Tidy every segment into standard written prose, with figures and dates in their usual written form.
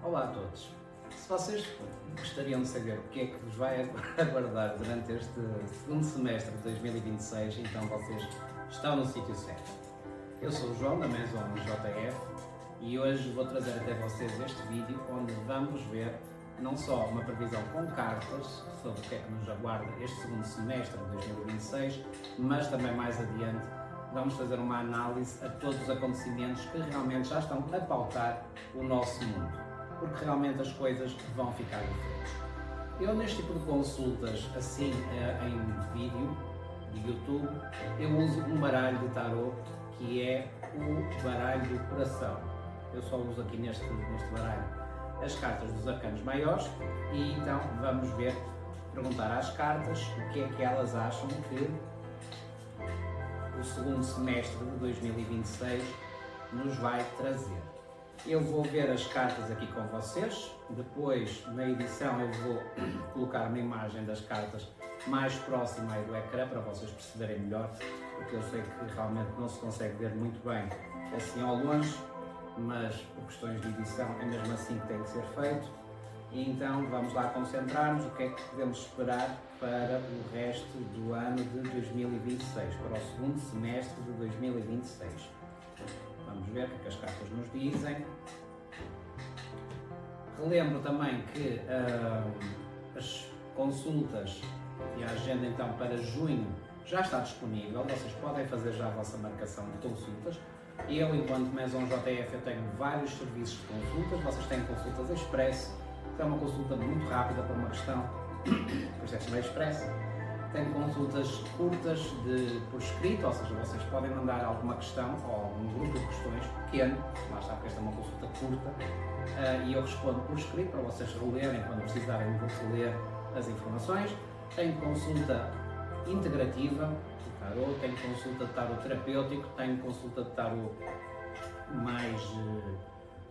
Olá a todos. Se vocês gostariam de saber o que é que vos vai aguardar durante este segundo semestre de 2026, então vocês estão no sítio certo. Eu sou o João, da Maison JF, e hoje vou trazer até vocês este vídeo onde vamos ver não só uma previsão com cartas sobre o que é que nos aguarda este segundo semestre de 2026, mas também mais adiante vamos fazer uma análise a todos os acontecimentos que realmente já estão a pautar o nosso mundo, porque realmente as coisas vão ficar diferentes. Eu neste tipo de consultas, assim em vídeo de YouTube, eu uso um baralho de tarot que é o baralho do coração. Eu só uso aqui neste baralho as cartas dos arcanos maiores e então vamos ver, perguntar às cartas o que é que elas acham que o segundo semestre de 2026 nos vai trazer. Eu vou ver as cartas aqui com vocês, depois na edição eu vou colocar uma imagem das cartas mais próxima aí do ecrã para vocês perceberem melhor, porque eu sei que realmente não se consegue ver muito bem assim ao longe, mas por questões de edição é mesmo assim que tem que ser feito. E então vamos lá concentrar-nos o que é que podemos esperar para o resto do ano de 2026, para o segundo semestre de 2026. Vamos ver o que é que as cartas nos dizem. Relembro também que as consultas e a agenda então para junho já está disponível, vocês podem fazer já a vossa marcação de consultas. Eu, enquanto Maison JF, eu tenho vários serviços de consultas, vocês têm consultas expresso, é uma consulta muito rápida para uma questão, por isso é que chamei expresso. Tenho consultas curtas por escrito, ou seja, vocês podem mandar alguma questão ou um grupo de questões pequeno, lá está, porque esta é uma consulta curta, e eu respondo por escrito para vocês relerem quando precisarem de reler as informações. Tenho consulta integrativa de tarot, tenho consulta de tarot terapêutico, tenho consulta de tarot mais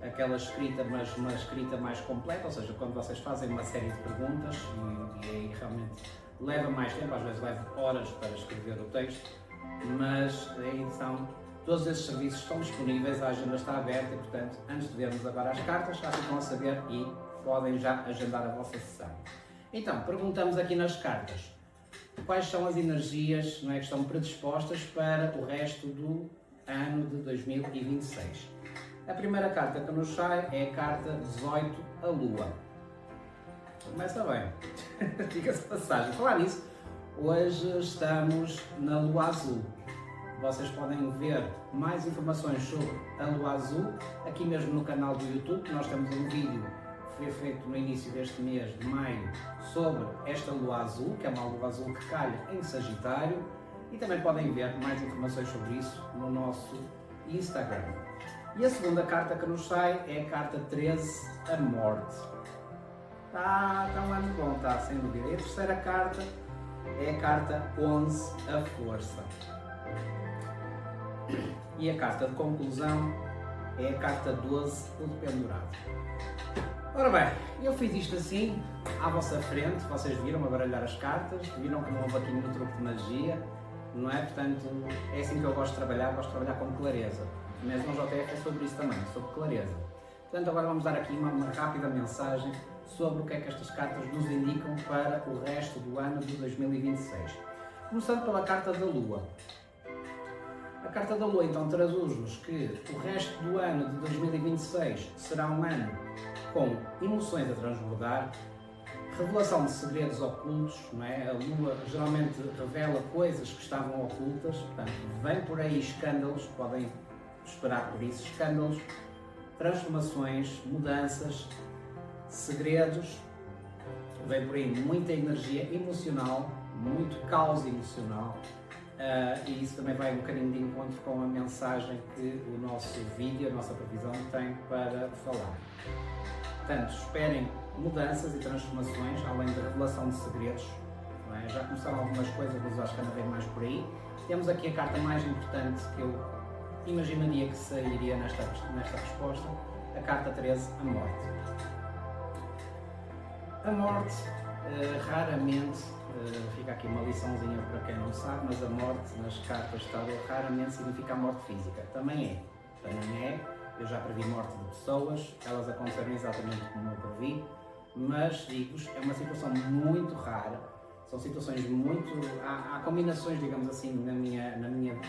aquela escrita, mas uma escrita mais completa, ou seja, quando vocês fazem uma série de perguntas e aí realmente leva mais tempo, às vezes leva horas para escrever o texto, mas a edição, todos esses serviços estão disponíveis, a agenda está aberta e, portanto, antes de vermos agora as cartas, já ficam a saber e podem já agendar a vossa sessão. Então, perguntamos aqui nas cartas quais são as energias, não é, que estão predispostas para o resto do ano de 2026. A primeira carta que nos sai é a carta 18, a Lua. Começa bem, diga-se de passagem. Falar nisso, hoje estamos na Lua Azul. Vocês podem ver mais informações sobre a Lua Azul aqui mesmo no canal do YouTube, que nós temos um vídeo que foi feito no início deste mês de maio sobre esta Lua Azul, que é uma Lua Azul que calha em Sagitário, e também podem ver mais informações sobre isso no nosso Instagram. E a segunda carta que nos sai é a carta 13, a Morte. Está um ano bom, está, sem dúvida. E a terceira carta é a carta 11, a Força. E a carta de conclusão é a carta 12, o Dependurado. Ora bem, eu fiz isto assim, à vossa frente, vocês viram-me a baralhar as cartas, viram que não houve aqui nenhum truque de magia, não é? Portanto, é assim que eu gosto de trabalhar com clareza. Mas no JF é sobre isso também, sobre clareza. Portanto, agora vamos dar aqui uma rápida mensagem sobre o que é que estas cartas nos indicam para o resto do ano de 2026. Começando pela carta da Lua. A carta da Lua então traduz-nos que o resto do ano de 2026 será um ano com emoções a transbordar, revelação de segredos ocultos, não é? A Lua geralmente revela coisas que estavam ocultas, portanto, vem por aí escândalos, podem esperar por isso, escândalos, transformações, mudanças, segredos, vem por aí muita energia emocional, muito caos emocional, e isso também vai um bocadinho de encontro com a mensagem que o nosso vídeo, a nossa previsão tem para falar. Portanto, esperem mudanças e transformações, além da revelação de segredos, não é? Já começaram algumas coisas, mas acho que ainda vem mais por aí. Temos aqui a carta mais importante que eu imaginaria que sairia nesta resposta, a carta 13, a Morte. A Morte, raramente, fica aqui uma liçãozinha para quem não sabe, mas a morte nas cartas de tarot raramente significa a morte física. Também é, eu já previ morte de pessoas, elas aconteceram exatamente como eu previ, mas digo-vos, é uma situação muito rara, são situações muito... Há combinações, digamos assim, na minha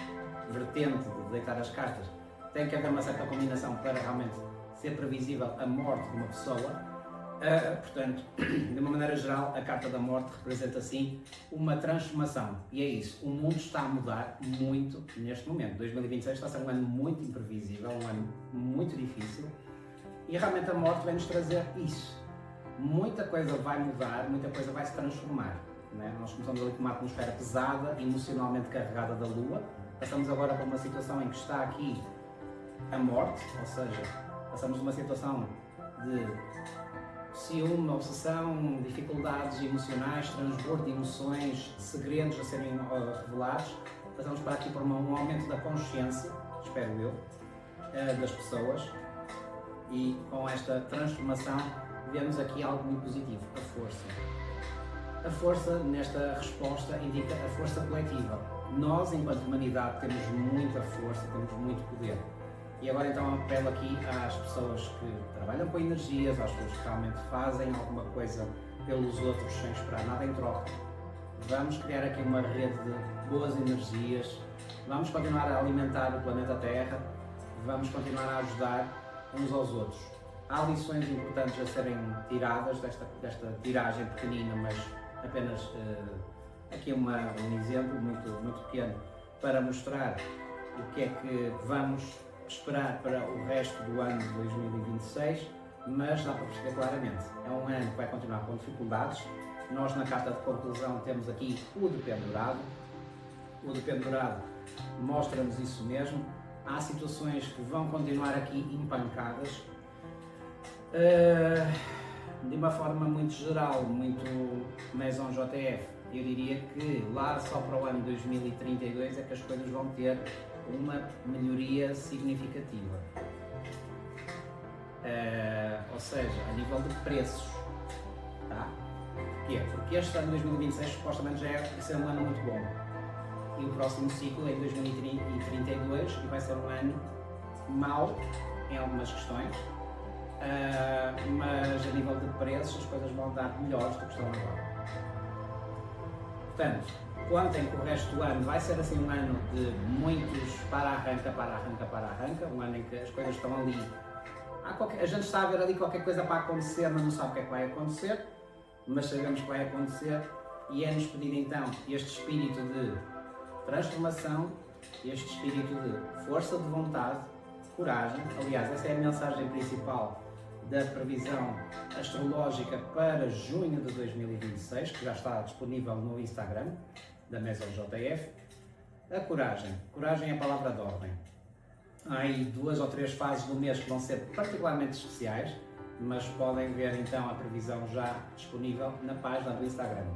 vertente de deitar as cartas, tem que haver uma certa combinação para realmente ser previsível a morte de uma pessoa. Portanto, de uma maneira geral, a carta da morte representa sim uma transformação, e é isso, o mundo está a mudar muito neste momento. 2026 está a ser um ano muito imprevisível, um ano muito difícil, e realmente a morte vem-nos trazer isso. Muita coisa vai mudar, muita coisa vai se transformar, né? Nós começamos ali com uma atmosfera pesada, emocionalmente carregada da Lua, passamos agora para uma situação em que está aqui a morte, ou seja, passamos de uma situação de ciúme, obsessão, dificuldades emocionais, transbordo de emoções, segredos a serem revelados. Passamos para aqui por um aumento da consciência, espero eu, das pessoas, e com esta transformação vemos aqui algo muito positivo, a força. A força nesta resposta indica a força coletiva. Nós, enquanto humanidade, temos muita força, temos muito poder. E agora então apelo aqui às pessoas que trabalham com energias, às pessoas que realmente fazem alguma coisa pelos outros sem esperar nada em troca. Vamos criar aqui uma rede de boas energias, vamos continuar a alimentar o planeta Terra, vamos continuar a ajudar uns aos outros. Há lições importantes a serem tiradas desta tiragem pequenina, mas apenas aqui um exemplo muito pequeno para mostrar o que é que vamos esperar para o resto do ano de 2026, mas dá para perceber claramente, é um ano que vai continuar com dificuldades. Nós na carta de conclusão temos aqui o dependurado. O dependurado mostra-nos isso mesmo. Há situações que vão continuar aqui empancadas, de uma forma muito geral, muito Maison JF. Eu diria que lá só para o ano 2032 é que as coisas vão ter uma melhoria significativa, ou seja, a nível de preços, tá? Porquê? Porque este ano 2026 supostamente já vai ser um ano muito bom, e o próximo ciclo é em 2032 e vai ser um ano mau em algumas questões, mas a nível de preços as coisas vão dar melhores do que estão agora. Portanto, contem que o resto do ano vai ser assim um ano de muitos para-arranca, um ano em que as coisas estão ali. A gente está a ver ali qualquer coisa para acontecer, mas não sabe o que é que vai acontecer, mas sabemos que vai acontecer, e é-nos pedido então este espírito de transformação, este espírito de força de vontade, coragem. Aliás, essa é a mensagem principal da previsão astrológica para junho de 2026, que já está disponível no Instagram da Maison JF. A coragem. Coragem é a palavra de ordem. Há aí 2 ou 3 fases do mês que vão ser particularmente especiais, mas podem ver então a previsão já disponível na página do Instagram.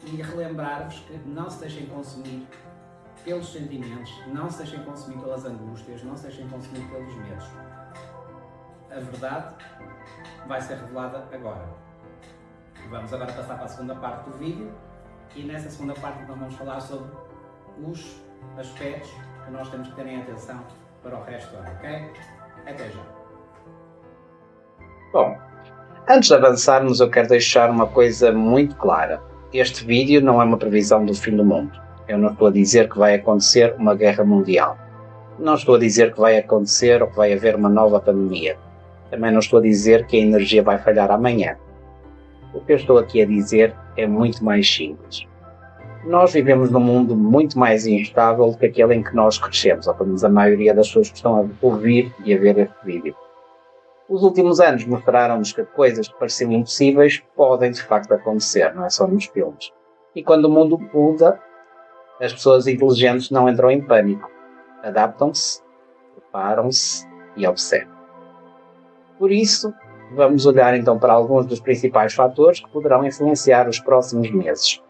E relembrar-vos que não se deixem consumir pelos sentimentos, não se deixem consumir pelas angústias, não se deixem consumir pelos medos. A verdade vai ser revelada agora. Vamos agora passar para a segunda parte do vídeo, e nessa segunda parte nós vamos falar sobre os aspectos que nós temos que ter em atenção para o resto do ano, ok? Até já! Bom, antes de avançarmos eu quero deixar uma coisa muito clara. Este vídeo não é uma previsão do fim do mundo. Eu não estou a dizer que vai acontecer uma guerra mundial. Não estou a dizer que vai acontecer ou que vai haver uma nova pandemia. Também não estou a dizer que a energia vai falhar amanhã. O que eu estou aqui a dizer é muito mais simples. Nós vivemos num mundo muito mais instável do que aquele em que nós crescemos, ou pelo menos a maioria das pessoas que estão a ouvir e a ver este vídeo. Os últimos anos mostraram-nos que coisas que pareciam impossíveis podem de facto acontecer, não é só nos filmes. E quando o mundo muda, as pessoas inteligentes não entram em pânico. Adaptam-se, preparam-se e observam. Por isso, vamos olhar então para alguns dos principais fatores que poderão influenciar os próximos meses.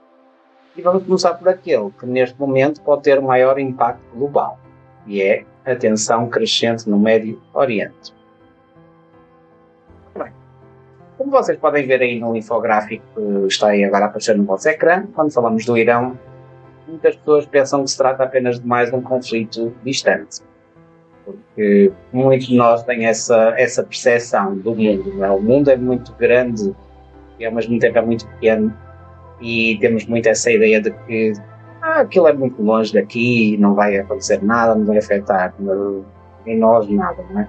E vamos começar por aquele que neste momento pode ter o maior impacto global, e é a tensão crescente no Médio Oriente. Bem, como vocês podem ver aí no infográfico que está aí agora a aparecer no vosso ecrã, quando falamos do Irão, muitas pessoas pensam que se trata apenas de mais um conflito distante. porque muitos de nós têm essa percepção do mundo. Não é? O mundo é muito grande e ao mesmo tempo é muito pequeno e temos muito essa ideia de que aquilo é muito longe daqui, não vai acontecer nada, não vai afetar em nós nada, não é?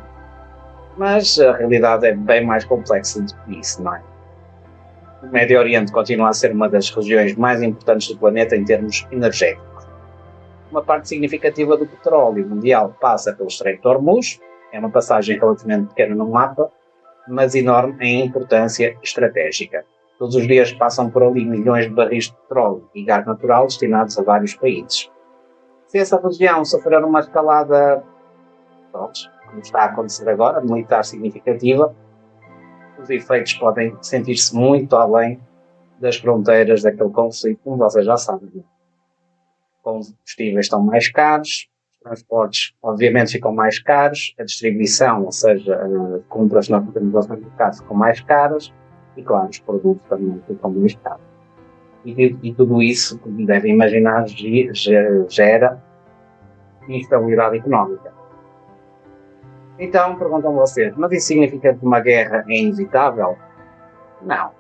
Mas a realidade é bem mais complexa do que isso, não é? O Médio Oriente continua a ser uma das regiões mais importantes do planeta em termos energéticos. Uma parte significativa do petróleo mundial passa pelo Estreito de Hormuz, é uma passagem relativamente pequena no mapa, mas enorme em importância estratégica. Todos os dias passam por ali milhões de barris de petróleo e gás natural destinados a vários países. Se essa região sofrer uma escalada, como está a acontecer agora, militar significativa, os efeitos podem sentir-se muito além das fronteiras daquele conflito, como vocês já sabem. Os combustíveis estão mais caros, os transportes obviamente ficam mais caros, a distribuição, ou seja, compras na organização do mercado ficam mais caras e, claro, os produtos também ficam mais caros. E tudo isso, como devem imaginar, gera instabilidade económica. Então, perguntam vocês, mas isso significa que uma guerra é inevitável? Não.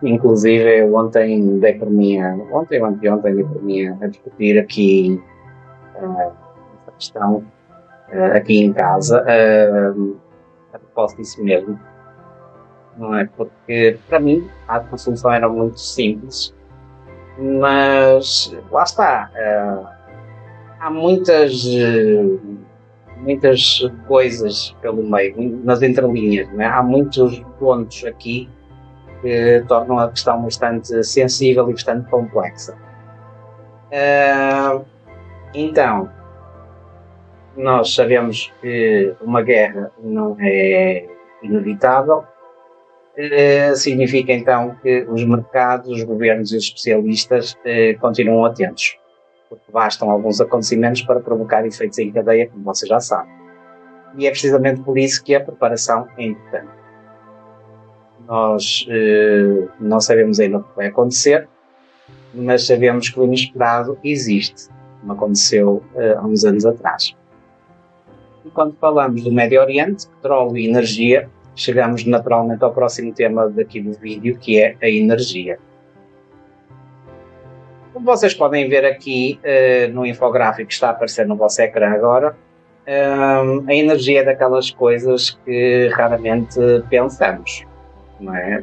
Inclusive, ontem dei por mim, ontem ou anteontem dei por mim a discutir aqui essa questão aqui em casa, a propósito disso mesmo. Não é? Porque, para mim, a solução era muito simples, mas lá está. Há muitas coisas pelo meio, nas entrelinhas, não é? Há muitos pontos aqui que tornam a questão bastante sensível e bastante complexa. Então, nós sabemos que uma guerra não é inevitável. Significa então que os mercados, os governos e os especialistas continuam atentos, porque bastam alguns acontecimentos para provocar efeitos em cadeia, como vocês já sabem. E é precisamente por isso que a preparação é importante. Nós não sabemos ainda o que vai acontecer, mas sabemos que o inesperado existe, como aconteceu há uns anos atrás. E quando falamos do Médio Oriente, petróleo e energia, chegamos naturalmente ao próximo tema daqui do vídeo, que é a energia. Como vocês podem ver aqui no infográfico que está a aparecer no vosso ecrã agora, a energia é daquelas coisas que raramente pensamos, não é?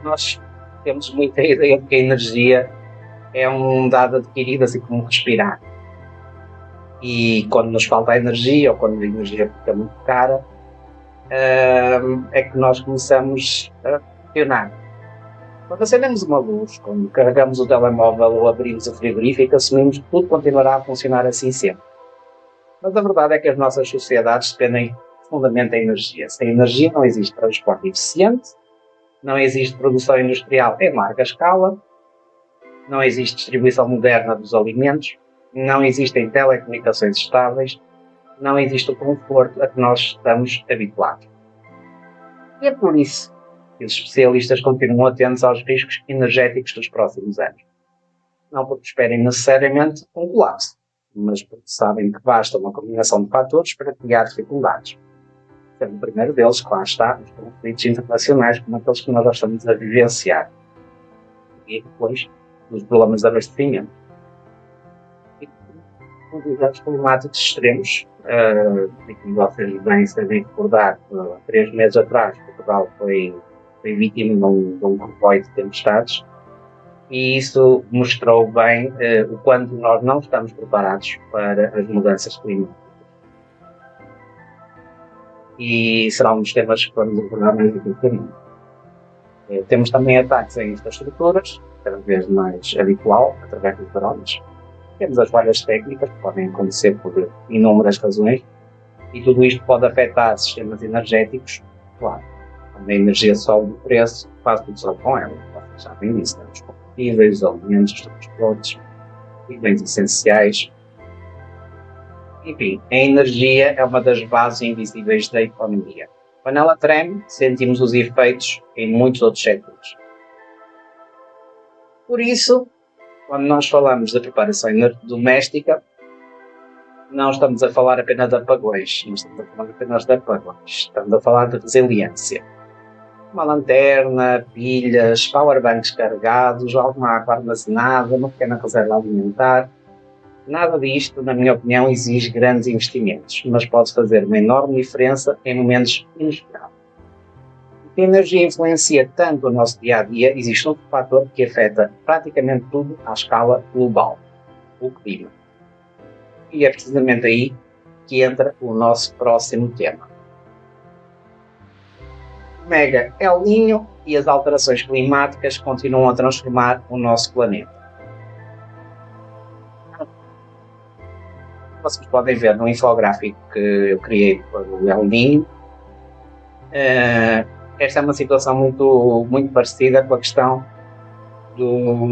Nós temos muita ideia de que a energia é um dado adquirido, assim como respirar. E quando nos falta energia, ou quando a energia fica muito cara, é que nós começamos a questionar. Quando acendemos uma luz, quando carregamos o telemóvel ou abrimos o frigorífico, assumimos que tudo continuará a funcionar assim sempre. Mas a verdade é que as nossas sociedades dependem profundamente da energia. Sem energia não existe transporte eficiente, não existe produção industrial em larga escala, não existe distribuição moderna dos alimentos, não existem telecomunicações estáveis, não existe o conforto a que nós estamos habituados. E é por isso que os especialistas continuam atentos aos riscos energéticos dos próximos anos. Não porque esperem necessariamente um colapso, mas porque sabem que basta uma combinação de fatores para criar dificuldades. Sendo o primeiro deles, claro está, os conflitos internacionais como aqueles que nós estamos a vivenciar. E depois, os problemas de abastecimento. Os eventos climáticos extremos, e como vocês bem sabem recordar, 3 meses atrás, Portugal foi vítima de um comboio de tempestades, e isso mostrou bem o quanto nós não estamos preparados para as mudanças climáticas. E será um dos temas que vamos abordar mais aqui no caminho. Temos também ataques a infraestruturas, cada vez mais habitual, através dos drones. Temos as falhas técnicas, que podem acontecer por inúmeras razões, e tudo isto pode afetar sistemas energéticos. Claro, quando a energia sobe de preço, faz tudo só com ela. Vocês sabem disso, os combustíveis, os alimentos, os transportes, e bens essenciais. Enfim, a energia é uma das bases invisíveis da economia. Quando ela treme, sentimos os efeitos em muitos outros setores. Por isso, quando nós falamos da preparação doméstica, não estamos a falar apenas de apagões, não estamos a falar apenas de apagões, estamos a falar de resiliência. Uma lanterna, pilhas, powerbanks carregados, alguma água armazenada, uma pequena reserva alimentar. Nada disto, na minha opinião, exige grandes investimentos, mas pode fazer uma enorme diferença em momentos inesperados. A energia influencia tanto o nosso dia-a-dia, existe outro fator que afeta praticamente tudo à escala global, o clima. E é precisamente aí que entra o nosso próximo tema. Mega El Niño e as alterações climáticas continuam a transformar o nosso planeta. Vocês podem ver no infográfico que eu criei para o El Niño. Esta é uma situação muito parecida com a questão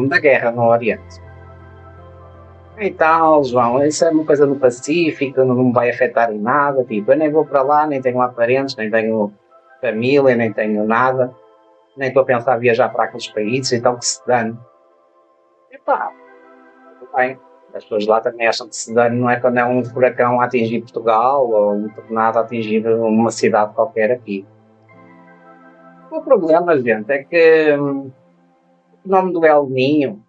da guerra no Oriente. E tal, João, isso é uma coisa no Pacífico, não me vai afetar em nada. Tipo, eu nem vou para lá, nem tenho lá parentes, nem tenho família, nem tenho nada, nem estou a pensar em viajar para aqueles países, então que se dane. Epá, tudo bem. As pessoas lá também acham que se dane, não é quando é um furacão a atingir Portugal ou um tornado a atingir uma cidade qualquer aqui. O problema, gente, é que o nome do El Niño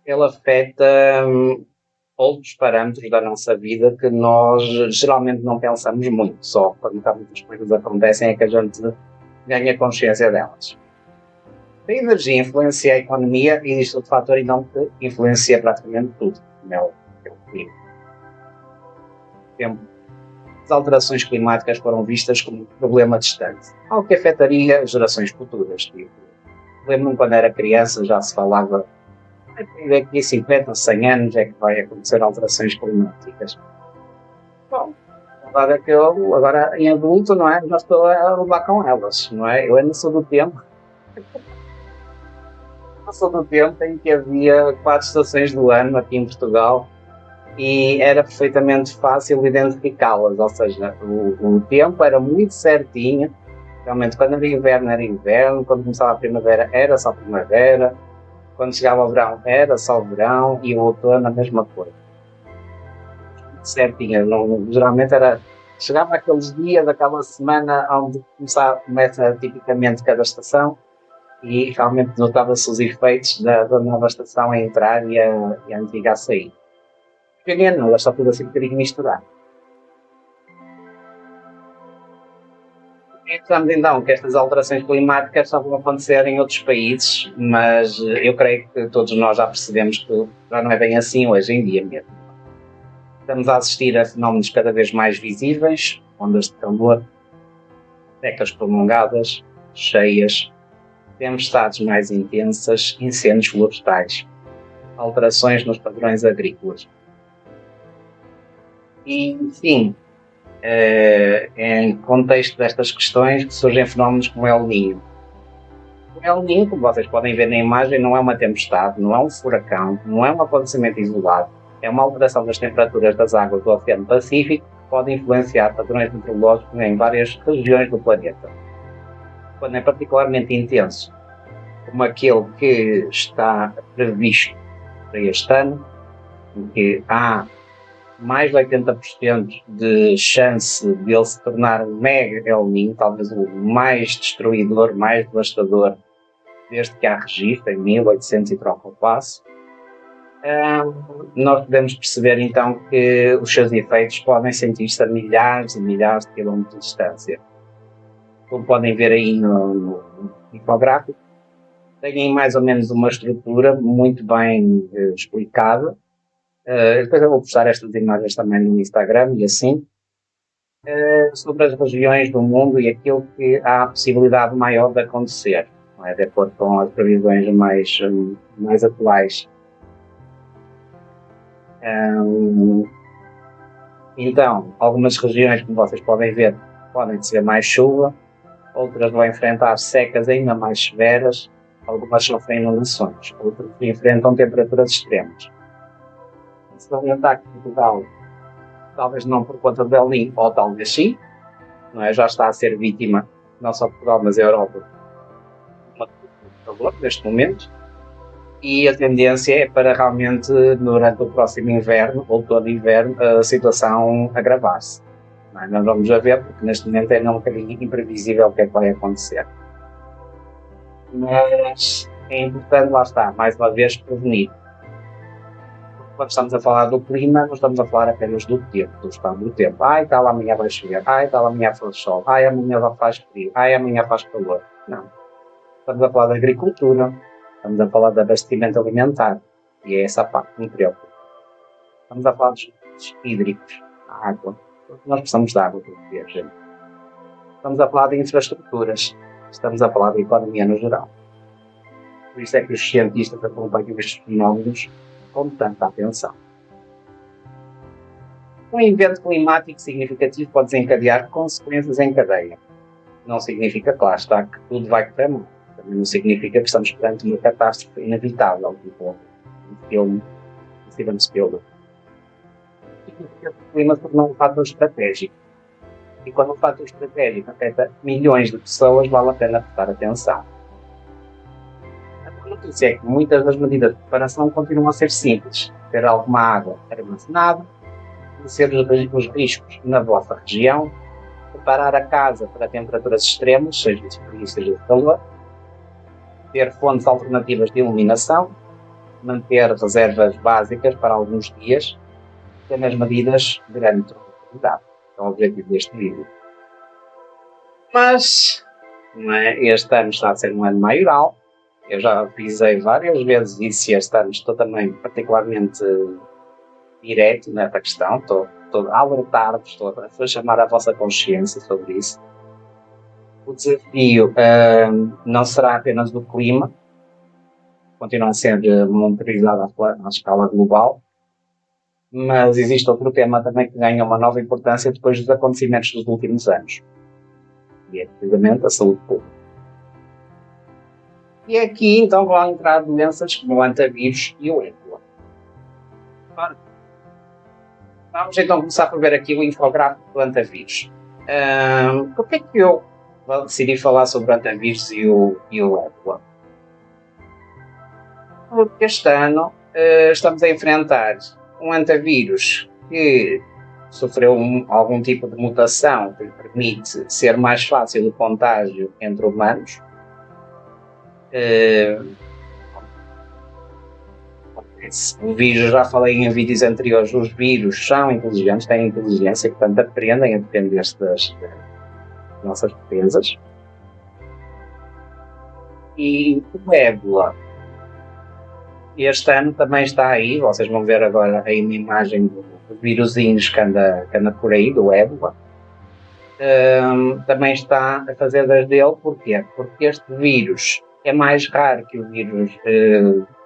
ele afeta outros parâmetros da nossa vida que nós geralmente não pensamos muito, só quando muitas coisas acontecem é que a gente ganha consciência delas. A energia influencia a economia e existe outro fator então que influencia praticamente tudo, como é o clima. As alterações climáticas foram vistas como um problema distante, algo que afetaria gerações futuras. Tipo, lembro-me quando era criança já se falava daqui a 50 ou 100 anos é que vai acontecer alterações climáticas. Bom, agora que eu, agora em adulto, não é? Já estou a levar com elas, não é? Eu ainda sou do tempo. Eu sou do tempo em que havia 4 estações do ano aqui em Portugal e era perfeitamente fácil identificá-las, ou seja, o tempo era muito certinho. Realmente, quando era inverno, quando começava a primavera era só primavera. Quando chegava o verão era só o verão e o outono a mesma coisa. Certinho, geralmente era. Chegava aqueles dias, aquela semana onde começa tipicamente cada estação e realmente notava-se os efeitos da nova estação a entrar e a antiga a sair. Porque não, está tudo assim um bocadinho misturado. Pensamos então que estas alterações climáticas só vão acontecer em outros países, mas eu creio que todos nós já percebemos que já não é bem assim hoje em dia mesmo. Estamos a assistir a fenómenos cada vez mais visíveis, ondas de calor, secas prolongadas, cheias, tempestades mais intensas, incêndios florestais, alterações nos padrões agrícolas. E, enfim, em contexto destas questões que surgem fenómenos como El Niño. O El Niño, como vocês podem ver na imagem, não é uma tempestade, não é um furacão, não é um acontecimento isolado, é uma alteração das temperaturas das águas do Oceano Pacífico que pode influenciar padrões meteorológicos em várias regiões do planeta. Quando é particularmente intenso, como aquele que está previsto para este ano, em que há mais de 80% de chance de ele se tornar um mega El Niño, talvez o mais destruidor, mais devastador desde que há registro, em 1800 e troca o passo. Nós podemos perceber então que os seus efeitos podem sentir-se a milhares e milhares de quilómetros de distância. Como podem ver aí no infográfico, têm mais ou menos uma estrutura muito bem explicada. Depois eu vou postar estas imagens também no Instagram e assim, sobre as regiões do mundo e aquilo que há a possibilidade maior de acontecer, não é? De acordo com as previsões mais atuais. Então, algumas regiões, como vocês podem ver, podem ter mais chuva, outras vão enfrentar secas ainda mais severas, algumas sofrem inundações, outras enfrentam temperaturas extremas. Se salientar que Portugal, talvez não por conta do El Niño, ou talvez sim, não é? Já está a ser vítima, não só Portugal, mas a Europa, de uma calor neste momento. e a tendência é para realmente, durante o próximo inverno, ou todo inverno, a situação agravar-se. Nós vamos ver, porque neste momento é um bocadinho imprevisível o que é que vai acontecer. Mas é importante, lá está, mais uma vez, prevenir. Quando estamos a falar do clima, não estamos a falar apenas do tempo, do estado do tempo. Ai, tal, amanhã vai chover. Ai, tal, amanhã faz sol. Ai, amanhã faz frio. Ai, amanhã faz calor. Não. Estamos a falar da agricultura, estamos a falar de abastecimento alimentar. E é essa a parte que me preocupa. Estamos a falar dos recursos hídricos, a água. Nós precisamos de água todo dia, gente. Estamos a falar de infraestruturas. Estamos a falar de economia no geral. Por isso é que os cientistas acompanham estes fenómenos com tanta atenção. Um evento climático significativo pode desencadear consequências em cadeia. Não significa, claro está, que tudo vai correr mal. Também não significa que estamos perante uma catástrofe inevitável, tipo um filme de Steven Spielberg. Significa que o clima se tornou um fator estratégico. E quando um fator estratégico afeta milhões de pessoas, vale a pena prestar atenção. A notícia é que muitas das medidas de preparação continuam a ser simples. Ter alguma água armazenada, conhecer os riscos na vossa região, preparar a casa para temperaturas extremas, seja de frio, seja de calor, ter fontes alternativas de iluminação, manter reservas básicas para alguns dias, ter as medidas de grande tranquilidade. É o objetivo deste vídeo. Mas este ano está a ser um ano maioral. Eu já avisei várias vezes isso e este ano estou também particularmente direto nesta questão. Estou a alertar-vos, estou a chamar a vossa consciência sobre isso. O desafio não será apenas do clima, continua a ser monitorizado à escala global, mas existe outro tema também que ganha uma nova importância depois dos acontecimentos dos últimos anos, e é precisamente a saúde pública. E aqui então vão entrar doenças como o antavírus e o ébola. Vamos então começar por ver aqui o infográfico do antavírus. Por que é que eu decidi falar sobre o antavírus e o ébola? Porque este ano estamos a enfrentar um antavírus que sofreu algum tipo de mutação que lhe permite ser mais fácil o contágio entre humanos. O vírus, já falei em vídeos anteriores, os vírus são inteligentes, têm inteligência, portanto aprendem a depender-se das nossas defesas. E o ébola, este ano também está aí, vocês vão ver agora aí uma imagem do vírusinhos que anda por aí, do ébola. Também está a fazer das dele, porquê? Porque este vírus é mais raro que o vírus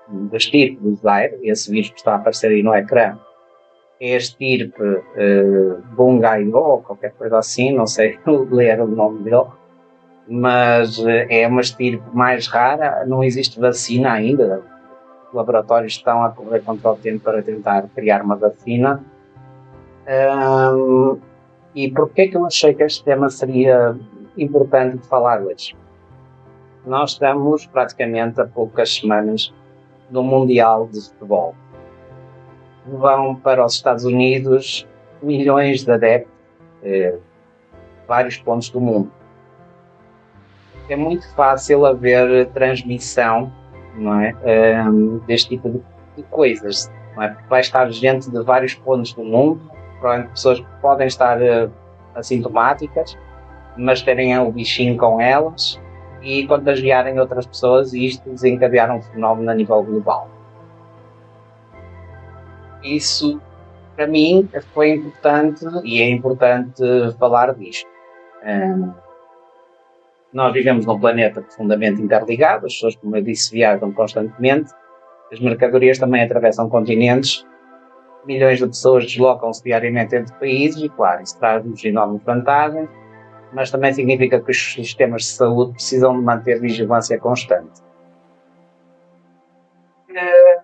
da estirpe do Zaire, esse vírus que está a aparecer aí no ecrã. É a estirpe Bungaylo, qualquer coisa assim, não sei ler o nome dele, mas é uma estirpe mais rara, não existe vacina ainda. Os laboratórios estão a correr contra o tempo para tentar criar uma vacina. E porquê é que eu achei que este tema seria importante de falar hoje? Nós estamos praticamente a poucas semanas do Mundial de Futebol. Vão para os Estados Unidos milhões de adeptos, vários pontos do mundo. É muito fácil haver transmissão, não é? Deste tipo de coisas, não é? Porque vai estar gente de vários pontos do mundo, provavelmente pessoas que podem estar assintomáticas, mas terem o bichinho com elas e contagiarem outras pessoas, e isto desencadear um fenómeno a nível global. Isso, para mim, foi importante e é importante falar disto. Nós vivemos num planeta profundamente interligado, as pessoas, como eu disse, viajam constantemente, as mercadorias também atravessam continentes, milhões de pessoas deslocam-se diariamente entre países e, claro, isso traz-nos enormes vantagens, mas também significa que os sistemas de saúde precisam de manter vigilância constante.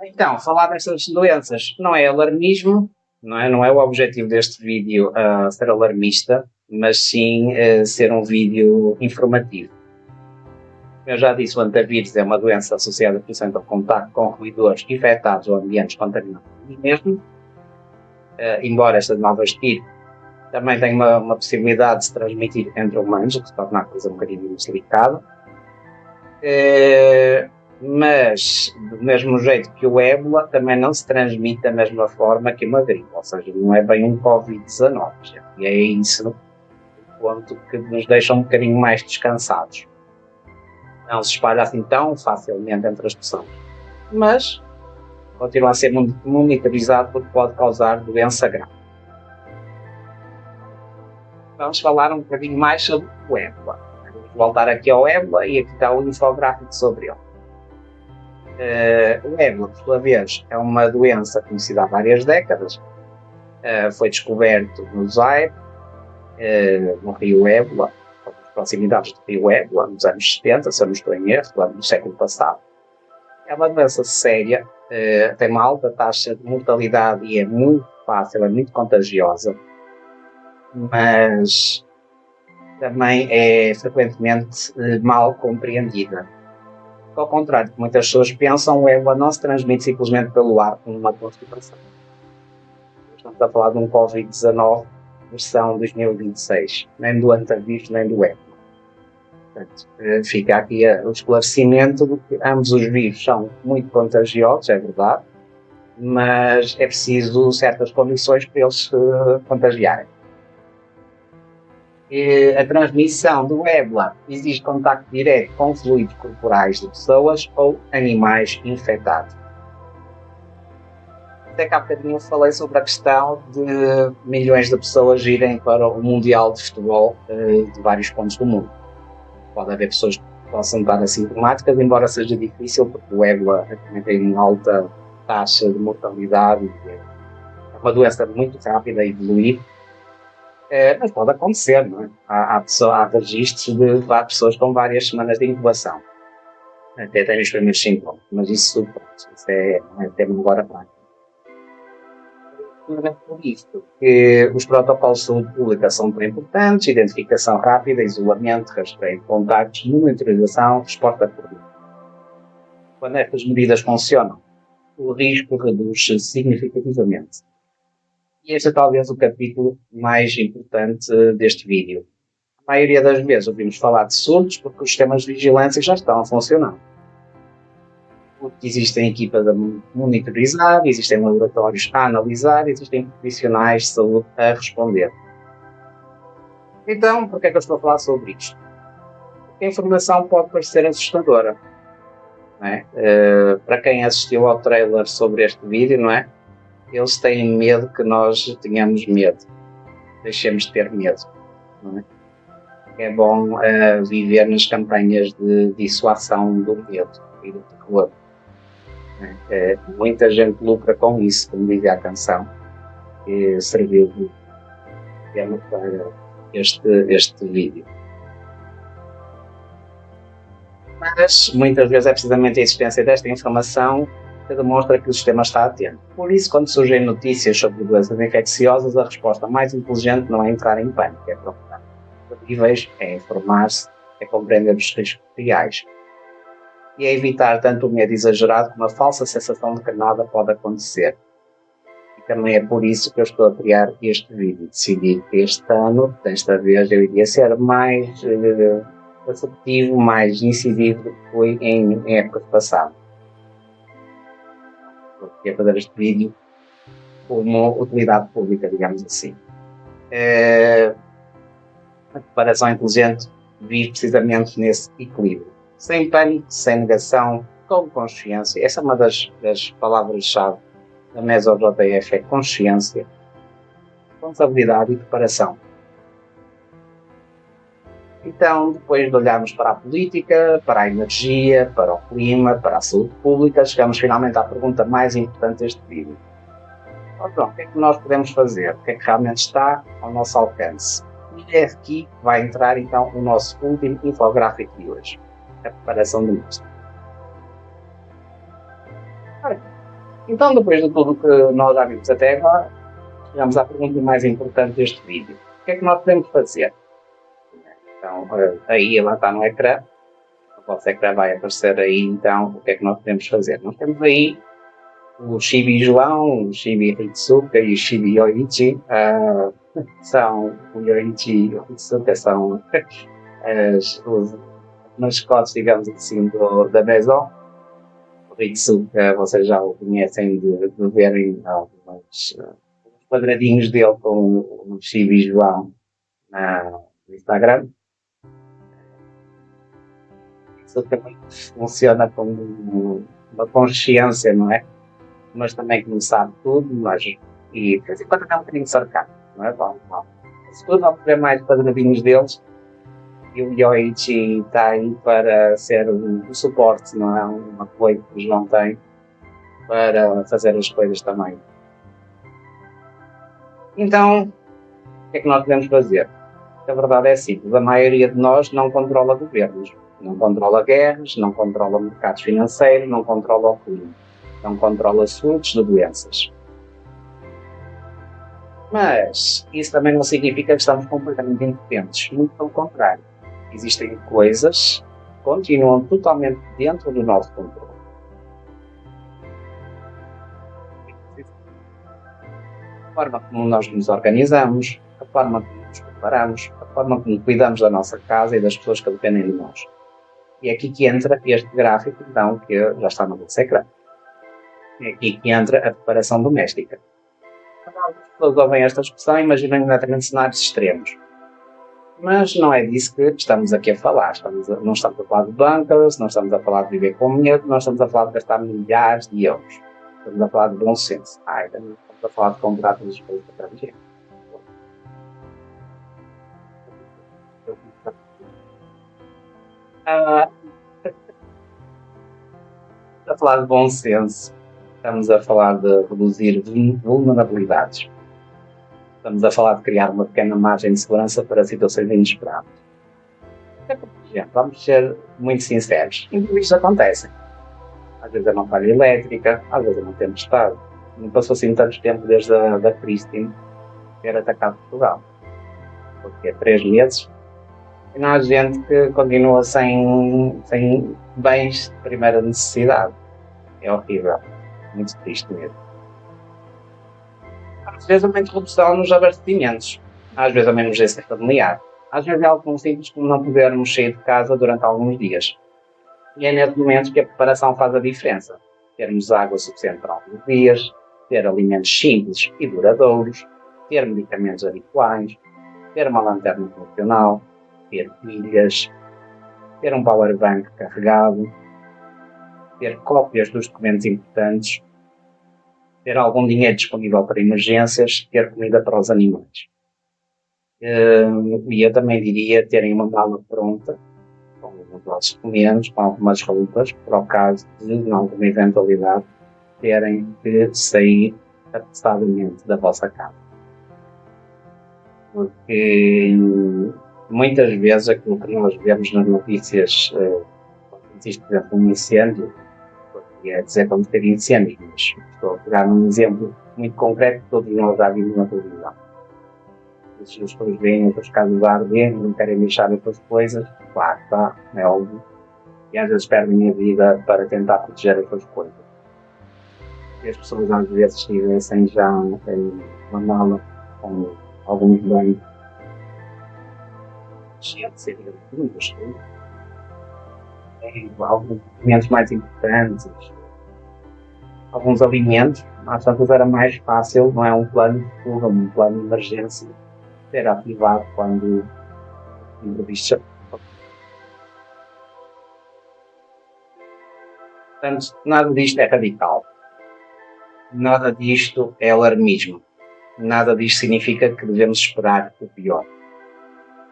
Então, falar destas doenças não é alarmismo, não é o objetivo deste vídeo ser alarmista, mas sim ser um vídeo informativo. Eu já disse, o antavírus é uma doença associada, por exemplo, ao contacto com roedores infectados ou ambientes contaminados. E mesmo, embora estas novas tipos também tenham uma possibilidade de se transmitir entre humanos, o que se torna a coisa um bocadinho mais delicada. Mas, do mesmo jeito que o ébola, também não se transmite da mesma forma que uma gripe, ou seja, não é bem um Covid-19. E é isso o ponto que nos deixa um bocadinho mais descansados. Não se espalha assim tão facilmente entre as pessoas, mas continua a ser monitorizado porque pode causar doença grave. Vamos falar um bocadinho mais sobre o ébola. Vamos voltar aqui ao ébola e aqui está o infográfico sobre ele. O ébola, por sua vez, é uma doença conhecida há várias décadas. Foi descoberto no Zaire, no rio Ébola, nas proximidades do rio Ébola, nos anos 70, se eu não estou em erro, do século passado. É uma doença séria, tem uma alta taxa de mortalidade e é muito fácil, é muito contagiosa, mas também é frequentemente mal compreendida. Ao contrário do que muitas pessoas pensam, o ébola não se transmite simplesmente pelo ar como uma constipação. Estamos a falar de um Covid-19 versão 2026, nem do antavírus, nem do ébola. Portanto, fica aqui o esclarecimento de que ambos os vírus são muito contagiosos, é verdade, mas é preciso certas condições para eles se contagiarem. A transmissão do ébola exige contacto direto com fluidos corporais de pessoas ou animais infectados. Até que há bocadinho eu falei sobre a questão de milhões de pessoas irem para o Mundial de Futebol de vários pontos do mundo. Pode haver pessoas que possam estar assintomáticas, embora seja difícil, porque o ébola também tem uma alta taxa de mortalidade, é uma doença muito rápida a evoluir. Mas pode acontecer, não é? Há registros de pessoas com várias semanas de incubação. Até têm os primeiros sintomas, mas isso é tema agora prático. Por isso que os protocolos de saúde pública são tão importantes: identificação rápida, isolamento, rastreio de contactos, monitorização, resposta coordenada. Quando estas medidas funcionam, o risco reduz-se significativamente. E este é talvez o capítulo mais importante deste vídeo. A maioria das vezes ouvimos falar de surtos porque os sistemas de vigilância já estão a funcionar. Porque existem equipas a monitorizar, existem laboratórios a analisar, existem profissionais de saúde a responder. Então, por que é que eu estou a falar sobre isto? Porque a informação pode parecer assustadora. Não é? Para quem assistiu ao trailer sobre este vídeo, não é? Eles têm medo que nós tenhamos medo. Deixemos de ter medo. Não é? É bom viver nas campanhas de dissuasão do medo e do terror. Muita gente lucra com isso, como diz a canção, que serviu de tema para este vídeo. Mas muitas vezes é precisamente a existência desta informação que demonstra que o sistema está atento. Por isso, quando surgem notícias sobre doenças infecciosas, a resposta mais inteligente não é entrar em pânico, é procurar possíveis, é informar-se, é compreender os riscos reais. E é evitar tanto o medo exagerado como a falsa sensação de que nada pode acontecer. E também é por isso que eu estou a criar este vídeo. Decidi que este ano, desta vez, eu iria ser mais assertivo, mais incisivo do que fui em épocas passadas. Porque é fazer este vídeo como utilidade pública, digamos assim. A preparação inteligente vive precisamente nesse equilíbrio. Sem pânico, sem negação, com consciência. Essa é uma das palavras-chave da MESO-JF, é consciência, responsabilidade e preparação. Então, depois de olharmos para a política, para a energia, para o clima, para a saúde pública, chegamos finalmente à pergunta mais importante deste vídeo. Então, o que é que nós podemos fazer? O que é que realmente está ao nosso alcance? E é aqui que vai entrar então o nosso último infográfico de hoje. A preparação do mestre. Então, depois de tudo que nós já vimos até agora, chegamos à pergunta mais importante deste vídeo. O que é que nós podemos fazer? Então, aí ela está no ecrã, O vosso ecrã vai aparecer aí, então o que é que nós podemos fazer? Nós temos aí o Chibi João, o Chibi Hitsuka e o Chibi Yoichi. São o Yoichi e o Hitsuka são os mascotes, digamos assim, da Maison. O Hitsuka, vocês já o conhecem de verem alguns quadradinhos dele com o Chibi João no Instagram. Isso também funciona como uma consciência, não é? Mas também que não sabe tudo, e de vez em quando é um bocadinho sarcástico, não é? Bom. Se tudo, vamos ver mais quadradinhos deles, e o Yoichi está aí para ser um suporte, não é? Uma coisa que o João tem para fazer as coisas também. Então, o que é que nós podemos fazer? A verdade é simples, a maioria de nós não controla governos, não controla guerras, não controla mercados financeiros, não controla o clima, não controla surtos de doenças. Mas isso também não significa que estamos completamente impotentes, muito pelo contrário. Existem coisas que continuam totalmente dentro do nosso controle. A forma como nós nos organizamos, a forma como nos preparamos, a forma como cuidamos da nossa casa e das pessoas que dependem de nós. E é aqui que entra este gráfico, então, que já está no vosso ecrã. É aqui que entra a preparação doméstica. As pessoas ouvem esta expressão e imaginam imediatamente cenários extremos. Mas não é disso que estamos aqui a falar. Não estamos a falar de bunkers, não estamos a falar de viver com medo, não estamos a falar de gastar milhares de euros. Estamos a falar de bom senso. Não estamos a falar de comprar todas as coisas para viver. Estamos a falar de bom senso. Estamos a falar de reduzir vulnerabilidades. Estamos a falar de criar uma pequena margem de segurança para situações inesperadas. Vamos ser muito sinceros. Imprevistos acontecem. Às vezes é uma falha elétrica, às vezes é uma tempestade. Não passou assim tanto tempo desde a Christine ter atacado Portugal. Porque 3 meses. E não há gente que continua sem bens de primeira necessidade. É horrível. Muito triste mesmo. Às vezes é uma interrupção nos abastecimentos. Às vezes é uma emergência familiar. Às vezes é algo tão simples como não podermos sair de casa durante alguns dias. E é nesses momentos que a preparação faz a diferença. Termos água suficiente para alguns dias, ter alimentos simples e duradouros, ter medicamentos habituais, ter uma lanterna funcional, ter pilhas, ter um powerbank carregado, ter cópias dos documentos importantes, ter algum dinheiro disponível para emergências, ter comida para os animais. E eu também diria terem uma mala pronta, com os vossos documentos, com algumas roupas, para o caso de, em alguma eventualidade, terem que sair apressadamente da vossa casa. Porque muitas vezes aquilo que nós vemos nas notícias, quando existe, por exemplo, um incêndio, é dizer que vamos ter incêndios, mas estou a pegar um exemplo muito concreto que todos nós já vimos na televisão. As pessoas veem as suas casas a arder, não querem deixar outras coisas, claro, está, é óbvio, e às vezes perdem a vida para tentar proteger as suas coisas. E as pessoas às vezes tivessem já uma mala com alguns bens cheios de seriam muitas coisas. Alguns documentos mais importantes, alguns alimentos, às tantas era mais fácil, não é um plano de fuga, um plano de emergência, ser ativado quando imprevisto. Portanto, nada disto é radical. Nada disto é alarmismo. Nada disto significa que devemos esperar o pior.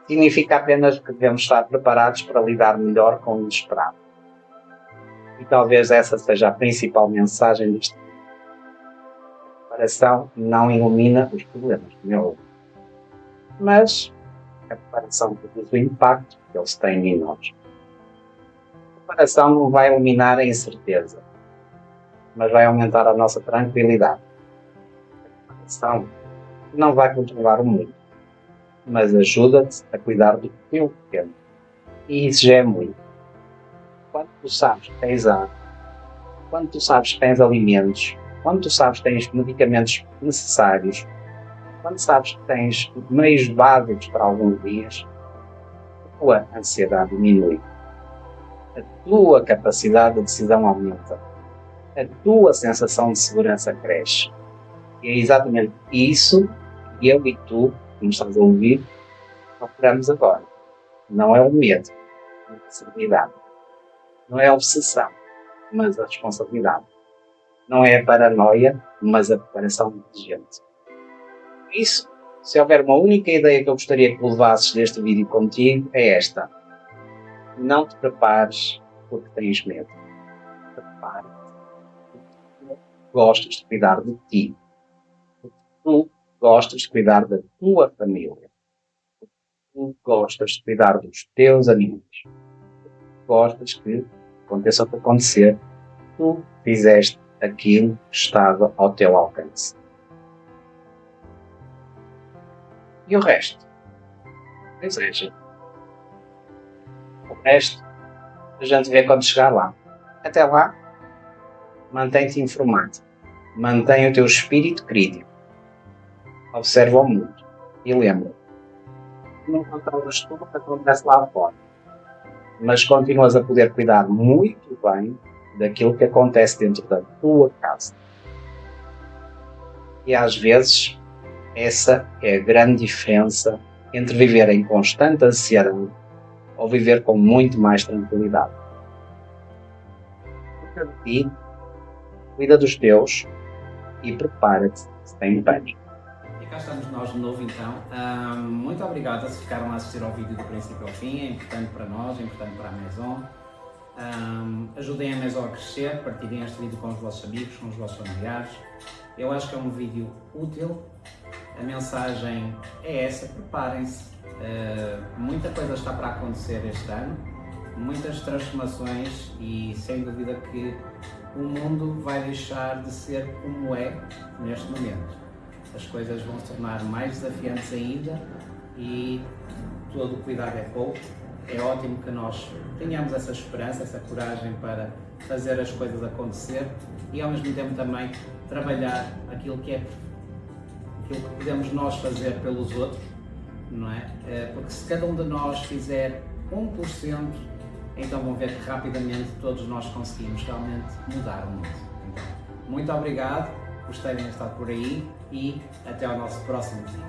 Significa apenas que devemos estar preparados para lidar melhor com o inesperado. E talvez essa seja a principal mensagem deste vídeo. A preparação não elimina os problemas, meu. Mas a preparação produz o impacto que eles têm em nós. A preparação não vai eliminar a incerteza, mas vai aumentar a nossa tranquilidade. A preparação não vai controlar o mundo, mas ajuda-te a cuidar do teu pequeno. E isso já é muito. tu sabes que tens água, quando tu sabes que tens alimentos, quando tu sabes que tens medicamentos necessários, quando sabes que tens meios básicos para alguns dias, a tua ansiedade diminui, a tua capacidade de decisão aumenta, a tua sensação de segurança cresce. E é exatamente isso que eu e tu, que nos estás a ouvir, procuramos agora. Não é o medo, é a serenidade. Não é a obsessão, mas a responsabilidade. Não é a paranoia, mas a preparação inteligente. Por isso, se houver uma única ideia que eu gostaria que levasses deste vídeo contigo, é esta. Não te prepares porque tens medo. Prepara-te porque tu gostas de cuidar de ti. Porque tu gostas de cuidar da tua família. Porque tu gostas de cuidar dos teus amigos. Gostas que, aconteça o que acontecer, tu fizeste aquilo que estava ao teu alcance. E o resto? Ou seja, o resto a gente vê quando chegar lá. Até lá, mantém-te informado. Mantém o teu espírito crítico. Observa o mundo. E lembra, não controlas tudo o que acontece lá fora. Mas continuas a poder cuidar muito bem daquilo que acontece dentro da tua casa. E às vezes, essa é a grande diferença entre viver em constante ansiedade ou viver com muito mais tranquilidade. Cuida de ti, cuida dos teus e prepara-te se tem pânico. E cá estamos nós de novo então. Muito obrigado a se ficaram a assistir ao vídeo do princípio ao fim, é importante para nós, é importante para a Maison. Ajudem a Maison a crescer, partilhem este vídeo com os vossos amigos, com os vossos familiares. Eu acho que é um vídeo útil, a mensagem é essa, preparem-se. Muita coisa está para acontecer este ano, muitas transformações e sem dúvida que o mundo vai deixar de ser como é neste momento. As coisas vão se tornar mais desafiantes ainda e todo o cuidado é pouco. É ótimo que nós tenhamos essa esperança, essa coragem para fazer as coisas acontecer e ao mesmo tempo também trabalhar aquilo que podemos nós fazer pelos outros, não é? Porque se cada um de nós fizer 1%, então vão ver que rapidamente todos nós conseguimos realmente mudar o mundo. Então, muito obrigado por terem estado por aí e até ao nosso próximo vídeo.